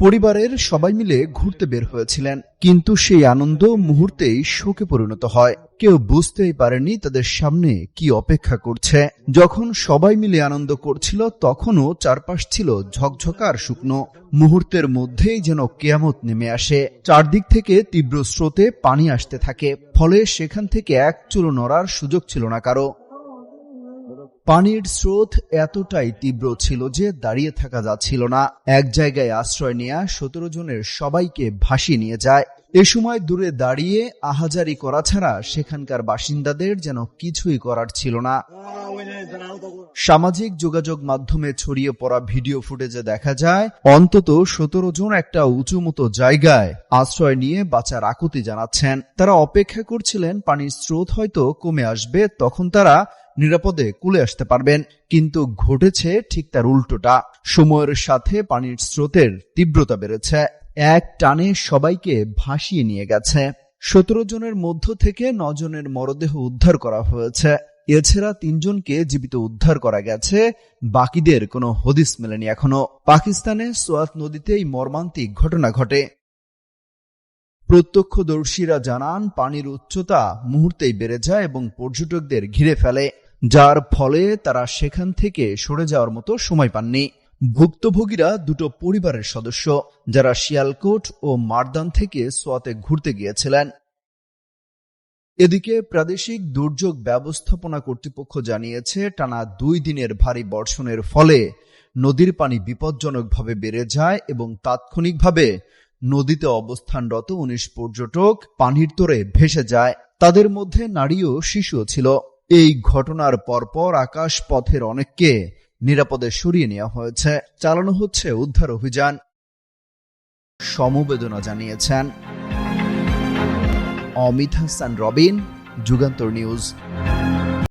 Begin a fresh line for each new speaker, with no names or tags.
পরিবারের সবাই মিলে ঘুরতে বের হয়েছিলেন, কিন্তু সেই আনন্দ মুহূর্তেই শোকে পরিণত হয়। কেউ বুঝতেই পারেনি তাদের সামনে কি অপেক্ষা করছে। যখন সবাই মিলে আনন্দ করছিল তখনও চারপাশ ছিল ঝকঝকা আর শুকনো। মুহূর্তের মধ্যেই যেন কিয়ামত নেমে আসে। চারদিক থেকে তীব্র স্রোতে পানি আসতে থাকে, ফলে সেখান থেকে এক চুলো নড়ার সুযোগ ছিল না কারো। পানির স্রোত এতটাই তীব্র ছিল যে দাঁড়িয়ে থাকা যাচ্ছিল না। এক জায়গায় আশ্রয় নেয়া 17 জনের সবাইকে ভাসিয়ে নিয়ে যায়। এ সময় দূরে দাঁড়িয়ে আহাজারি করা ছাড়া সেখানকার বাসিন্দাদের যেন কিছুই করার ছিল না। সামাজিক যোগাযোগ মাধ্যমে ছড়িয়ে পড়া ভিডিও ফুটেজে দেখা যায় অন্তত 17 জন একটা উঁচু মতো জায়গায় আশ্রয় নিয়ে বাঁচার আকুতি জানাচ্ছেন। তারা অপেক্ষা করছিলেন পানির স্রোত হয়তো কমে আসবে, তখন তারা নিরাপদে কুলে আসতে পারবেন। কিন্তু ঘটেছে ঠিক তার উল্টোটা। সময়ের সাথে পানির স্রোতের তীব্রতা বেড়েছে, এক টানে সবাইকে ভাসিয়ে নিয়ে গেছে। 17 জনের মধ্য থেকে 9 জনের মরদেহ উদ্ধার করা হয়েছে। এছাড়া 3 জনকে জীবিত উদ্ধার করা গেছে, বাকিদের কোনো হদিস মেলেনি এখনো। পাকিস্তানে সোয়াত নদীতে এই মর্মান্তিক ঘটনা ঘটে। প্রত্যক্ষদর্শীরা জানান পানির উচ্চতা মুহূর্তেই বেড়ে যায় এবং পর্যটকদের ঘিরে ফেলে, যার ফলে তারা সেখান থেকে সরে যাওয়ার মতো সময় পাননি। ভুক্তভোগীরা দুটো পরিবারের সদস্য, যারা শিয়ালকোট ও মারদান থেকে সোয়াতে ঘুরতে গিয়েছিলেন। এদিকে প্রাদেশিক দুর্যোগ ব্যবস্থাপনা কর্তৃপক্ষ জানিয়েছে টানা 2 দিনের ভারী বর্ষণের ফলে নদীর পানি বিপজ্জনকভাবে বেড়ে যায় এবং তাৎক্ষণিকভাবে নদীতে অবস্থানরত 19 পর্যটক পানির তোড়ে ভেসে যায়। তাদের মধ্যে নারী ও শিশুও ছিল। এই ঘটনার পরপর আকাশ পথের অনেককে নিরাপদে সরিয়ে নেওয়া হয়েছে। চালানো হচ্ছে উদ্ধার অভিযান। সমবেদনা জানিয়েছেন অমিত হাসান রবিন, যুগান্তর নিউজ।